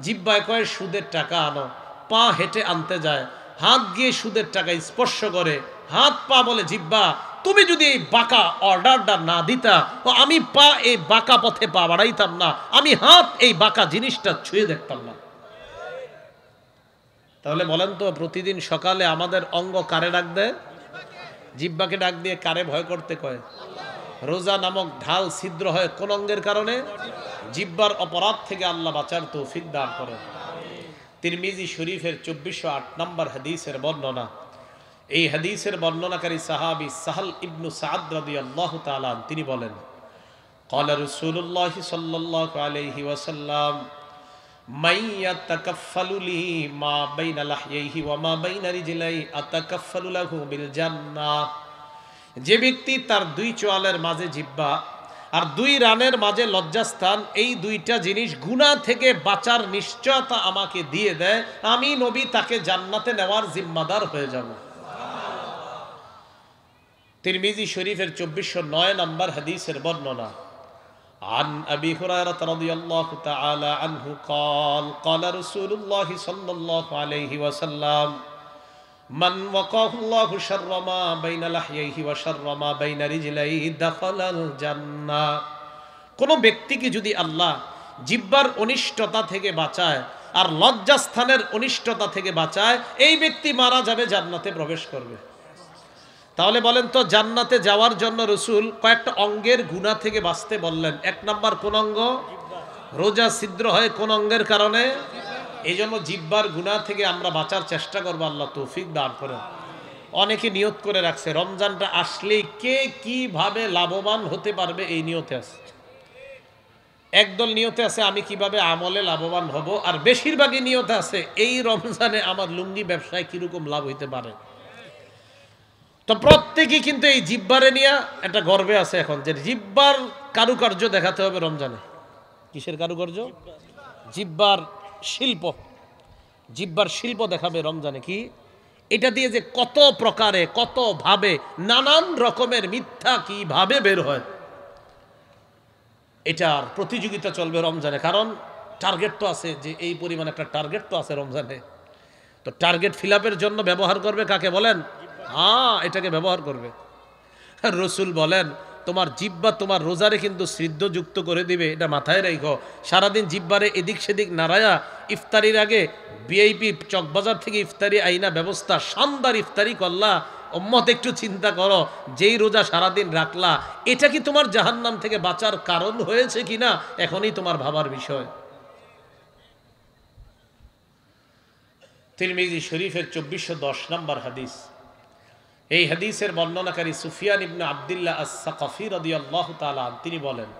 জিহ্বায় কয় সুদের টাকা আনো, পা হেঁটে আনতে যায়, হাত গিয়ে সুদের টাকা স্পর্শ করে, হাত পা বলে জিহ্বা তুমি যদি এই বাঁকা অর্ডারটা না দিতা ও আমি পা এই বাঁকা পথে পা বাড়াইতাম না, আমি হাত এই বাঁকা জিনিসটা ছুঁয়ে দেখতাম না। তাহলে বলেন তো প্রতিদিন সকালে আমাদের অঙ্গ কারে ডাক দেয়? জিহ্বাকে ডাক দিয়ে কারে ভয় করতে কয়? রোজা নামক ঢাল ছিদ্র হয় কোন অঙ্গের কারণে? জিহ্বার অপরাধ থেকে আল্লাহ বাঁচার তৌফিক দান করেন। তিরমিজি শরীফের 2408 নম্বর হাদিসের বর্ণনা। এই হাদিসের বর্ণনাকারী সাহাবী সাহল ইবনু সাদ রাদিয়াল্লাহু তাআলা তিনি বলেন, قال رسول الله صلى الله عليه وسلم من يتكفل لي ما بين لحييه وما بين رجليه اتكفل له بالجنة। যে ব্যক্তি তার দুই চোয়ালের মাঝে জিহ্বা আর দুই রানের মাঝে লজ্জাস্থান, এই দুইটা জিনিস গুনাহ থেকে বাঁচার নিশ্চয়তা আমাকে দিয়ে দেয়, আমি নবী তাকে জান্নাতে নেওয়ার জিম্মাদার হয়ে যাব। তিরমিজি শরীফের 2409 নম্বর হাদিসের বর্ণনা। عن أبي هريرة رضي الله تعالى عنه قال قال رسول الله صلى الله عليه وسلم من وقاه الله شر ما بين لحييه وشر ما بين رجليه دخل الجنة। কোন ব্যক্তিকে যদি আল্লাহ জিহ্বার অনিষ্টতা থেকে বাঁচায় আর লজ্জাস্থানের অনিষ্টতা থেকে বাঁচায়, এই ব্যক্তি মারা যাবে, জান্নাতে প্রবেশ করবে। তাহলে বলেন তো জান্নাতে যাওয়ার জন্য রাসূল কয়েকটা অঙ্গের গুনাহ থেকে বাঁচতে বললেন। এক নাম্বার কোন অঙ্গ? রোজা ছিদ্র হয় কোন অঙ্গের কারণে? এই জন্য জিহ্বার গুনাহ থেকে আমরা বাঁচার চেষ্টা করব, আল্লাহ তৌফিক দান করেন। অনেকে নিয়ত করে রাখছে রমজানটা আসলে কে কিভাবে লাভবান হতে পারবে, এই নিয়তে আছে। একদল নিয়তে আছে আমি কিভাবে আমলে লাভবান হব, আর বেশিরভাগই নিয়তে আছে এই রমজানে আমার লুঙ্গি ব্যবসায় কিরকম লাভ হইতে পারে। তো প্রত্যেকেই কিন্তু এই জিহ্বারে নিয়ে একটা গর্বে আছে এখন যে জিহ্বার কারুকার্য দেখাতে হবে রমজানে। কিসের কারুকার্য? জিহ্বার শিল্প। জিহ্বার শিল্প দেখাবে রমজানে। কি এটা দিয়ে যে কত প্রকারে কত ভাবে নানান রকমের মিথ্যা কিভাবে বের হয়, এটার প্রতিযোগিতা চলবে রমজানে। কারণ টার্গেট তো আছে, যে এই পরিমাণ একটা টার্গেট তো আছে রমজানে। তো টার্গেট ফিল আপের জন্য ব্যবহার করবে কাকে বলেন? এটাকে ব্যবহার করবে। রাসূল বলেন তোমার জিহ্বা তোমার রোজারে কিন্তু সিদ্ধযুক্ত করে দিবে, এটা মাথায় রাখো। সারাদিন জিহ্বারে এদিক সেদিক নাড়ায়া ইফতারির আগে ভিআইপি চকবাজার থেকে ইফতারি আইনা ব্যবস্থা, শানদার ইফতারি করলা। উম্মত একটু চিন্তা করো, যেই রোজা সারাদিন রাখলা এটা কি তোমার জাহান্নাম থেকে বাঁচার কারণ হয়েছে কিনা, এখনই তোমার ভাবার বিষয়। তিরমিজি শরীফের 2410 নম্বর হাদিস। এই হাদিসের বর্ণনাকারী সুফিয়ান ইবনে আব্দুল্লাহ আস-সাকাফি রাদিয়াল্লাহু তাআলা তিনি বলেন,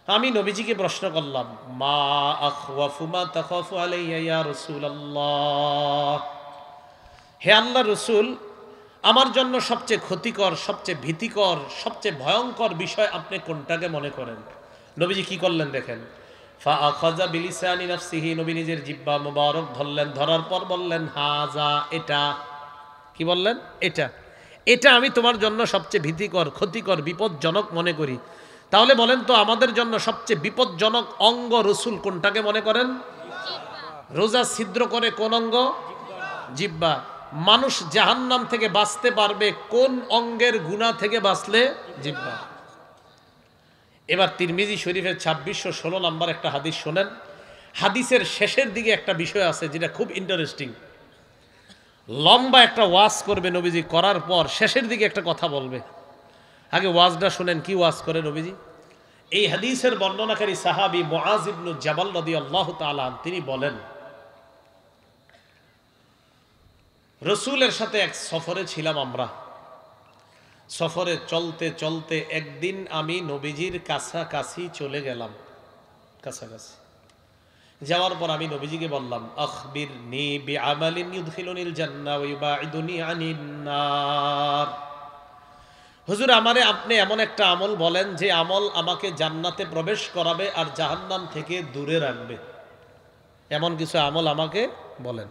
আমি নবীজিকে প্রশ্ন করলাম, মা আখওয়াফু মা তাখাফু আলাইয়া ইয়া রাসূলুল্লাহ, হে আল্লাহ রসুল, আমার জন্য সবচেয়ে ক্ষতিকর, সবচেয়ে ভীতিকর, সবচেয়ে ভয়ঙ্কর বিষয় আপনি কোনটাকে মনে করেন? নবীজি কি করলেন দেখেন, ফাআখাযা বিলিসানি নাফসিহি, নবী নিজের জিহ্বা মুবারক ধরলেন, ধরার পর বললেন হাযা, এটা। কি বললেন? এটা, এটা আমি তোমার জন্য সবচেয়ে ভীতিকর, ক্ষতিকর, বিপজ্জনক মনে করি। তাহলে বলেন তো, আমাদের জন্য সবচেয়ে বিপজ্জনক অঙ্গ রসুল কোনটাকে মনে করেন? রোজা ছিদ্র করে কোন অঙ্গ? জিহ্বা। মানুষ জাহান্নাম থেকে বাঁচতে পারবে কোন অঙ্গের গুনাহ থেকে বাঁচলে? জিহ্বা। এবার তিরমিজি শরীফের 2616 নম্বর একটা হাদিস শোনেন। হাদিসের শেষের দিকে একটা বিষয় আছে যেটা খুব ইন্টারেস্টিং। লম্বা একটা ওয়াজ করবে নবীজি, করার পর শেষের দিকে একটা কথা বলবে। আগে ওয়াজটা শুনেন, কি ওয়াজ করে নবীজি। এই হাদিসের বর্ণনাকারী সাহাবী মুআজ ইবনে জাবাল রাদিয়াল্লাহু তাআলা তিনি বলেন, রসুলের সাথে এক সফরে ছিলাম আমরা। সফরে চলতে চলতে একদিন আমি নবীজির কাছাকাছি চলে গেলাম। কাছাকাছি যাওয়ার পর আমি নবীজিকে বললাম, আখবিরনি বিআমালিন ইউদখিলুনিল জান্নাহ ওয়া ইউবাইদুনি আনিন নার। হুজুর, আমারে আপনি এমন একটা আমল বলেন যে আমল আমাকে জান্নাতে প্রবেশ করাবে আর জাহান্নাম থেকে দূরে রাখবে। এমন কিছু আমল আমাকে বলেন।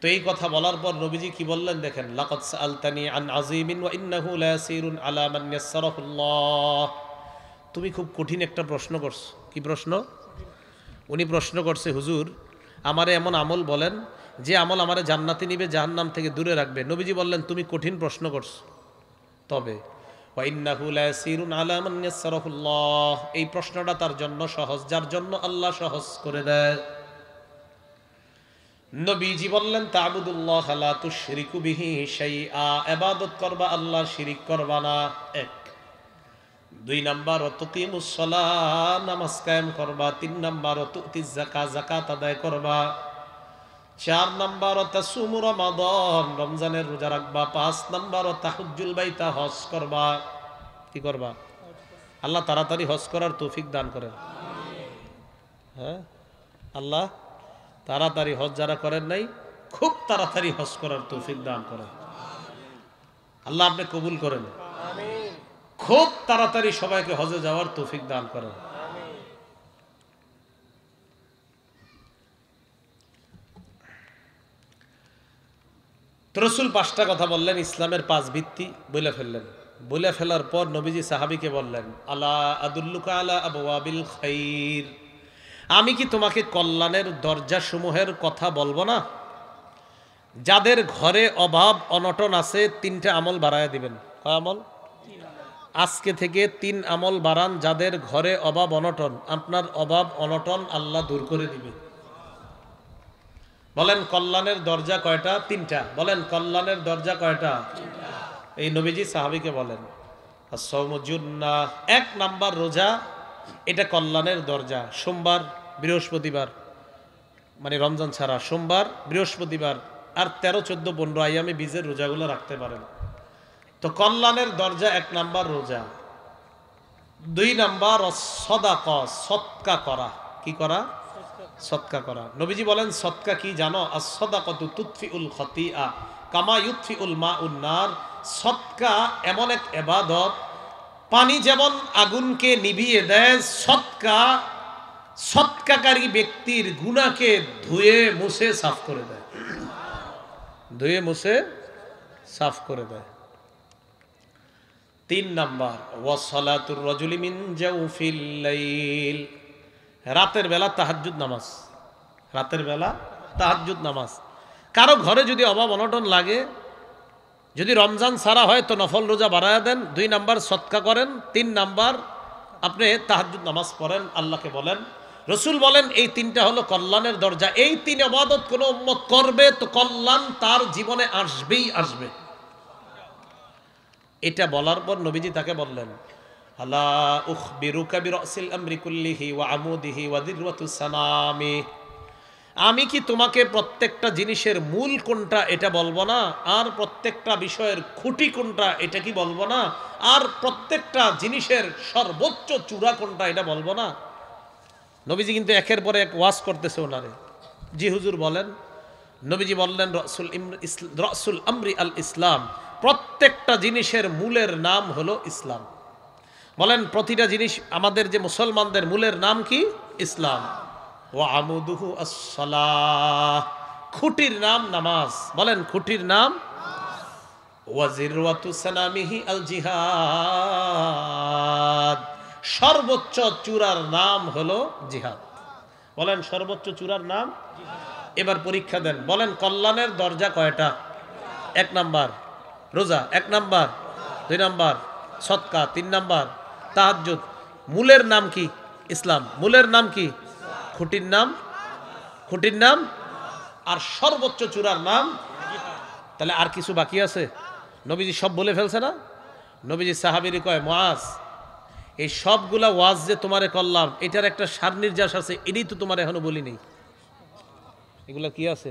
তো এই কথা বলার পর নবীজি কি বললেন দেখেন, লাকাদ সাআলতানি আন আযীমিন ওয়া ইন্নাহু লায়াসিরুন আলা মান ইয়াসসারাহুল্লাহ। তুমি খুব কঠিন একটা প্রশ্ন করছো। কি প্রশ্ন? উনি প্রশ্ন করছে, হুজুর আমারে এমন আমল বলেন যে আমল আমারে জান্নাতে নিবে, জাহান্নাম থেকে দূরে রাখবে। নবীজি বললেন, তুমি কঠিন প্রশ্ন করছো, তবে ওয়া ইন্নাহু লায়াসিরুন আলা মান ইয়াসসারাহুল্লাহ, এই প্রশ্নটা তার জন্য সহজ যার জন্য আল্লাহ সহজ করে দেয়। নবীজি বললেন, তা'বুদুল্লাহ লা তুশরিকু বিহি শাইআ, ইবাদত করবা, আল্লাহ শিরিক করবা না। এক। 2 নাম্বার তুকিমুস সালাহ, নামাজ কায়েম করবা। 3 নাম্বার তুতিজ যাকাত, যাকাত আদায় করবা। 4 নাম্বার তাসুমু রমাদান, রমজানের রোজা রাখবা। 5 নাম্বার তাহুজ্জুল বাইতা, হজ করবা। কি করবা? আল্লাহ তাড়াতাড়ি হজ করার তৌফিক দান করেন। হ্যাঁ, আল্লাহ তাড়াতাড়ি হজ যারা করেন নাই, খুব তাড়াতাড়ি হজ করার তৌফিক দান করেন। আল্লাহ আপনি কবুল করেন। খুব তাড়াতাড়ি সবাইকে হজে যাওয়ার তৌফিক দান করেন। রাসূল 5টা কথা বললেন, ইসলামের 5 ভিত্তি বলে ফেললেন। বলে ফেলার পর নবীজি সাহাবীকে বললেন, আলা আদুল্লুকা আলা আবওয়াবিল খাইর, আমি কি তোমাকে কল্যাণের দরজাসমূহের কথা বলবো না? যাদের ঘরে অভাব অনটন আছে, 3টা আমল বাড়ায় দিবেন। কয় আমল? আজকে থেকে 3 আমল বাড়ান। যাদের ঘরে অভাব অনটন, আপনার অভাব অনটন আল্লাহ দূর করে দিবে। বলেন কল্যাণের দরজা কয়টা? 3টা। বলেন কল্যাণের দরজা কয়টা? এই নবীজি সাহাবীকে বলেন, as-sawmu junnah, 1 নাম্বার রোজা, এটা কল্যাণের দরজা। সোমবার বৃহস্পতিবার, মানে রমজান ছাড়া সোমবার বৃহস্পতিবার আর 13, 14, 15 আইয়ামে বীজের রোজাগুলো রাখতে পারেন। তো কল্যাণের দরজা 1 নাম্বার রোজা। 2 নাম্বার সদাকা, সদকা করা। কি করা? সদকা করা। নবীজি বলেন সদকা কি জানো? as-সাদাকাতু তুতফিউল খাতিআ কামা ইউতফিউল মাউন নার। সদকা এমন এক ইবাদত, পানি যেমন আগুনকে নিভিয়ে দেয়, সদকা সদকাকারী ব্যক্তির গুনাহকে ধুয়ে মুছে সাফ করে দেয়। ধুয়ে মুছে সাফ করে দেয়। 3 নাম্বার ওয়াসসালাতুর রাজুলি মিন জাওফিল লাইল, রাতের বেলা তাহাজ্জুদ নামাজ। রাতের বেলা তাহাজ্জুদ নামাজ। কারো ঘরে যদি অভাব অনটন লাগে, যদি রমজান ছাড়া হয় তো নফল রোজা বাড়ায়া দেন। 2 নাম্বার সদকা করেন। 3 নাম্বার আপনি তাহাজ্জুদ নামাজ পড়েন, আল্লাহকে বলেন। রসুল বলেন এই 3টা হলো কল্যাণের দরজা। এই 3 ইবাদত কোন উম্মত করবে তো কল্যাণ তার জীবনে আসবেই আসবে। এটা বলার পর নবীজি তাকে বললেন, আলা উখবিরুকা বিরাসিল আমরি কুল্লিহি ওয়া আমুদিহি ওয়া যিরওয়াতুস সানামি, আমি কি তোমাকে প্রত্যেকটা জিনিসের মূল কোনটা এটা বলবো না? আর প্রত্যেকটা বিষয়ের খুঁটি কোনটা এটা কি বলবো না? আর প্রত্যেকটা জিনিসের সর্বোচ্চ চূড়া কোনটা এটা বলবো না? নবীজি কিন্তু একের পর এক ওয়াজ করতেছে ওনারে। জি হুজুর বলেন। নবীজি বললেন রসুল আমরি আল ইসলাম, প্রত্যেকটা জিনিসের মূলের নাম হলো ইসলাম। বলেন প্রতিটা জিনিস আমাদের যে মুসলমানদের মূলের নাম কি? ইসলাম। ওয়া আমুদুহু আস-সালাহ, খুঁটির নাম নামাজ। বলেন খুঁটির নাম। ওয়া জিরওয়াতু সানামিহি আল জিহাদ, সর্বোচ্চ চূড়ার নাম হলো জিহাদ। বলেন সর্বোচ্চ চূড়ার নাম। এবার পরীক্ষা দেন, বলেন কল্যাণের দরজা কয়টা? 1 নাম্বার রোজা, 1 নাম্বার, 2 নাম্বার সদকা, 3 নাম্বার তাহাজ্জুদ। মূলের নাম কি? ইসলাম। মূলের নাম কি? খুঁটির নাম। খুঁটির নাম আর সর্বোচ্চ চূড়ার নাম। তাহলে আর কিছু বাকি আছে? নবীজি সব বলে ফেলছে না? নবীজি সাহাবীরে কয়, মুআজ এই সবগুলা ওয়াজ যে তোমারে করলাম এটার একটা সার নির্যাস আছে, এটাই তো তোমার এখনো বলি নেই। এগুলা কি আছে?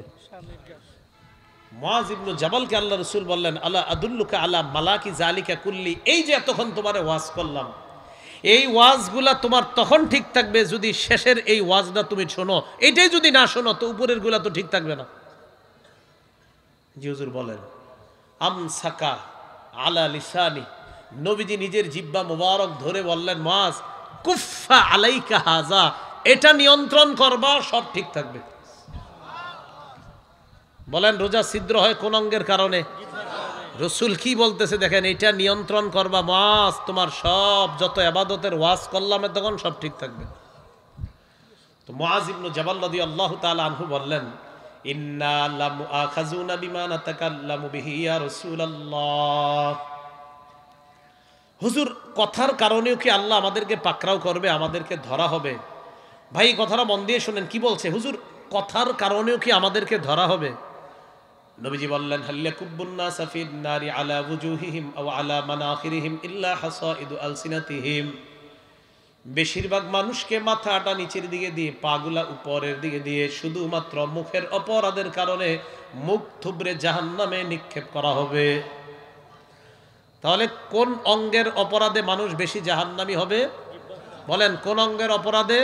মুআজ ইবনে জাবালকে আল্লাহ রাসূল বললেন, আলা আদুল্লুকা আলা মালাকি জালিকা কুল্লি, এই যে এতক্ষণ তোমারে ওয়াজ করলাম, এই ওয়াজগুলা তোমার তখন ঠিক থাকবে যদি শেষের এই ওয়াজটা তুমি শোনো। এটাই যদি না শোনো তো উপরের গুলা তো ঠিক থাকবে না। জি হুজুর বলেন। আমসাকা আলা লিসানি, নবীজি নিজের জিহ্বা মুবারক ধরে বললেন, মুআজ কুফা আলাইকা হাযা, এটা নিয়ন্ত্রণ করবা, সব ঠিক থাকবে। বলেন রোজা ছিদ্র হয় কোন অঙ্গের কারণে? রাসূল কি বলতেছে দেখেন, এটা নিয়ন্ত্রণ করবা মুআজ, তোমার সব যত ইবাদতের ওয়াজ করলাম তখন সব ঠিক থাকবে। তো মুআজ ইবনে জাবাল রাদিয়াল্লাহু তাআলা আনহু বললেন, ইন্না লামুআখাযুনা বিমা নাতাকাল্লামু বিহি ইয়া রাসূলুল্লাহ। হুজুর কথার কারণেও কি আল্লাহ আমাদেরকে পাকড়াও করবে, আমাদেরকে ধরা হবে? ভাই কথাটা মন দিয়ে শুনেন কি বলছে হুজুর, কথার কারণেও কি আমাদেরকে ধরা হবে? নবীজি বললেন, হাল ইয়াকুব্বুন নাসা ফিন নারি আলা ওয়ুজুহিহিম আও আলা মানাখিরিহিম ইল্লা হাসাইদু আলসিনাতিহিম। বেশিরভাগ মানুষকে মাথাটা নিচের দিকে দিয়ে, পাগুলা উপরের দিকে দিয়ে, শুধুমাত্র মুখের অপরাধের কারণে মুখ থুবড়ে জাহান্নামে নিক্ষেপ করা হবে। তাহলে কোন অঙ্গের অপরাধে মানুষ বেশি জাহান্নামী হবে? বলেন কোন অঙ্গের অপরাধে?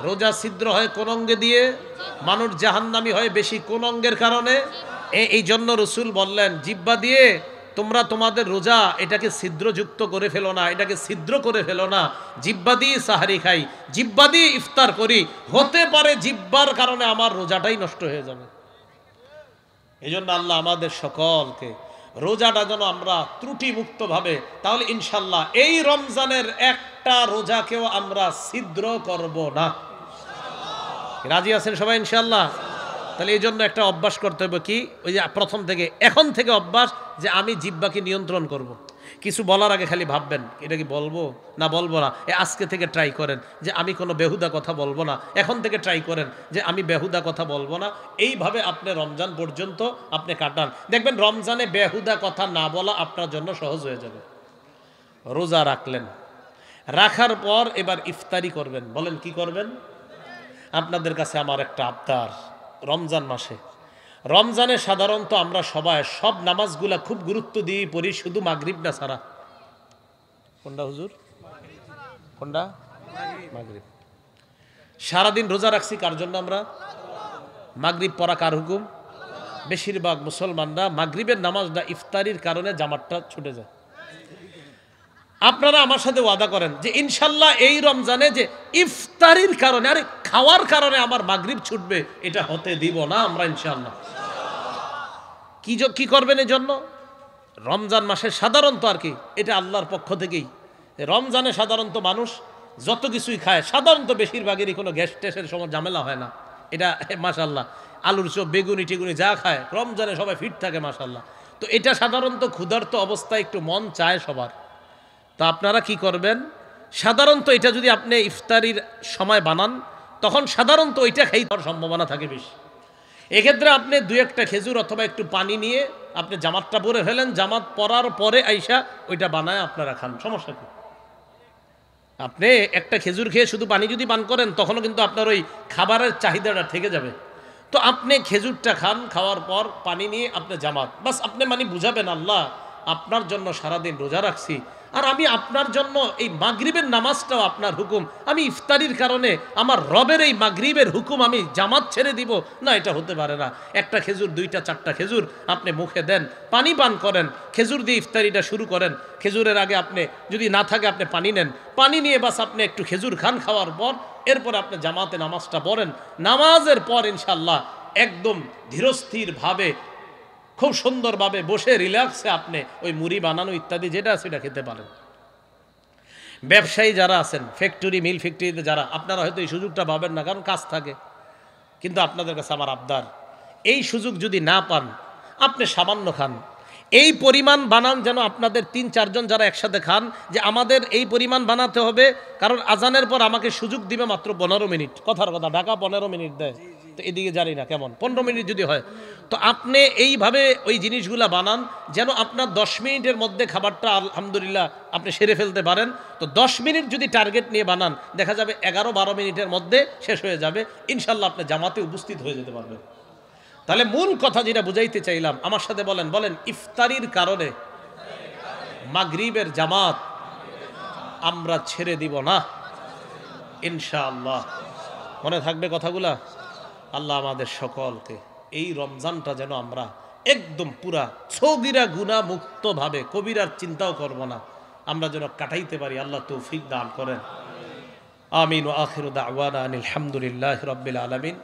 রোজা ছিদ্র হয় কোন অঙ্গে দিয়ে? মানুষ জাহান্নামী হয় বেশি কোন অঙ্গের কারণে? এই জন্য রাসূল বললেন, জিহ্বা দিয়ে তোমরা তোমাদের রোজা এটাকে ছিদ্রযুক্ত করে ফেলো না, এটাকে ছিদ্র করে ফেলো না। জিহ্বা দিয়ে সাহারি খাই, জিহ্বা দিয়ে ইফতার করি, হতে পারে জিহ্বার কারণে আমার রোজাটাই নষ্ট হয়ে যাবে। এই জন্য আল্লাহ আমাদের সকলকে রোজাটা যেন আমরা ত্রুটি মুক্ত ভাবে, তাহলে ইনশাল্লাহ এই রমজানের একটা রোজাকেও আমরা ছিদ্র করব না। রাজি আছেন সবাই ইনশাল্লাহ? তাহলে এই জন্য একটা অভ্যাস করতে হবে, কি ওই যে প্রথম থেকে, এখন থেকে অভ্যাস যে আমি জিহ্বাকে নিয়ন্ত্রণ করব। কিছু বলার আগে খালি ভাববেন এটা কি বলবো না বলবো না। আজকে থেকে ট্রাই করেন যে আমি কোনো বেহুদা কথা বলবো না। এখন থেকে ট্রাই করেন যে আমি বেহুদা কথা বলবো না। এইভাবে আপনি রমজান পর্যন্ত আপনি কাটান, দেখবেন রমজানে বেহুদা কথা না বলা আপনার জন্য সহজ হয়ে যাবে। রোজা রাখলেন, রাখার পর এবার ইফতারি করবেন। বলেন কি করবেন? আপনাদের কাছে আমার একটা আবদার, রমজান মাসে, রমজানে সাধারণত আমরা সবাই সব নামাজগুলা খুব গুরুত্ব দিয়ে পড়ি, শুধু মাগরিব না ছাড়া। কোনটা হুজুর? কোনটা? মাগরিব। সারাদিন রোজা রাখছি কার জন্য? আমরা। মাগরিব পড়া কার হুকুম? বেশিরভাগ মুসলমানরা মাগরিবের নামাজটা ইফতারির কারণে জামাতটা ছুটে যায়। আপনারা আমার সাথে ওয়াদা করেন যে ইনশাল্লাহ এই রমজানে যে ইফতারির কারণে, আরে খাওয়ার কারণে আমার মাগরিব ছুটবে, এটা হতে দিব না আমরা ইনশাল্লাহ। কি করবেন এই জন্য? রমজান মাসে সাধারণত আর কি, এটা আল্লাহর পক্ষ থেকেই, রমজানে সাধারণত মানুষ যত কিছুই খায়, সাধারণত বেশিরভাগেরই কোনো গ্যাস ট্যাসের সময় ঝামেলা হয় না। এটা মাশাল্লাহ, আলুর চপ, বেগুনি টেগুনি যা খায় রমজানে সবাই ফিট থাকে মাশাল্লাহ। তো এটা সাধারণত ক্ষুধার্ত অবস্থায় একটু মন চায় সবার। তা আপনারা কি করবেন? সাধারণত এটা যদি আপনি ইফতারির সময় বানান, তখন সাধারণত ওইটা খাই হওয়ার সম্ভাবনা থাকে বেশি। এক্ষেত্রে আপনি 2-1টা খেজুর অথবা একটু পানি নিয়ে আপনি জামাতটা পরে ফেলেন, জামাত পরার পরে আইসা ওইটা বানায় আপনারা খান, সমস্যা কি? আপনি একটা খেজুর খেয়ে শুধু পানি যদি পান করেন তখনও কিন্তু আপনার ওই খাবারের চাহিদাটা থেকে যাবে। তো আপনি খেজুরটা খান, খাওয়ার পর পানি নিয়ে আপনি জামাত, বাস আপনি মানে বুঝাবেন আল্লাহ আপনার জন্য সারাদিন রোজা রাখছি, আর আমি আপনার জন্য এই মাগরিবের নামাজটাও আপনার হুকুম, আমি ইফতারির কারণে আমার রবের এই মাগরিবের হুকুম আমি জামাত ছেড়ে দিব না, এটা হতে পারে না। একটা খেজুর, দুইটা, চারটা খেজুর আপনি মুখে দেন, পানি পান করেন, খেজুর দিয়ে ইফতারিটা শুরু করেন। খেজুরের আগে আপনি যদি না থাকে আপনি পানি নেন, পানি নিয়ে বাস আপনি একটু খেজুর খান, খাওয়ার পর এরপর আপনি জামাতে নামাজটা পড়েন। নামাজের পর ইনশাল্লাহ একদম ধীরস্থিরভাবে খুব সুন্দরভাবে বসে রিল্যাক্সে আপনি ওই মুড়ি বানানো ইত্যাদি যেটা আছে সেটা খেতে পারেন। ব্যবসায়ী যারা আছেন, ফ্যাক্টরি মিল ফ্যাক্টরিতে যারা, আপনারা হয়তো এই সুযোগটা পাবেন না, কারণ কাজ থাকে। কিন্তু আপনাদের কাছে আমার আবদার, এই সুযোগ যদি না পান আপনি সামান্য খান, এই পরিমাণ বানান যেন আপনাদের ৩-৪ জন যারা একসাথে খান, যে আমাদের এই পরিমাণ বানাতে হবে। কারণ আজানের পর আমাকে সুযোগ দিবে মাত্র 15 মিনিট, কথার কথা, ঢাকা 15 মিনিট দেয়, তো এদিকে জানি না কেমন 15 মিনিট যদি হয়, তো আপনি এইভাবে ওই জিনিসগুলা বানান যেন আপনার 10 মিনিটের মধ্যে খাবারটা আলহামদুলিল্লাহ আপনি সেরে ফেলতে পারেন। তো 10 মিনিট যদি টার্গেট নিয়ে বানান, দেখা যাবে 11-12 মিনিটের মধ্যে শেষ হয়ে যাবে, ইনশাল্লাহ আপনি জামাতে উপস্থিত হয়ে যেতে পারবেন। তাহলে মূল কথা যেটা বুঝাইতে চাইলাম, আমার সাথে বলেন, বলেন ইফতারির কারণে মাগরিবের জামাত আমরা ছেড়ে দিব না ইনশাআল্লাহ। মনে থাকবে কথাগুলা? আল্লাহ আমাদের সকলকে এই রমজানটা যেন আমরা একদম পুরা সগীরা গুনাহ মুক্ত ভাবে, কবিরার চিন্তাও করব না, আমরা যেন কাটাইতে পারি। আল্লাহ তৌফিক দান করেন। আমিন ওয়া আখিরু দাওয়ানা আলহামদুলিল্লাহি রাব্বিল আলামিন।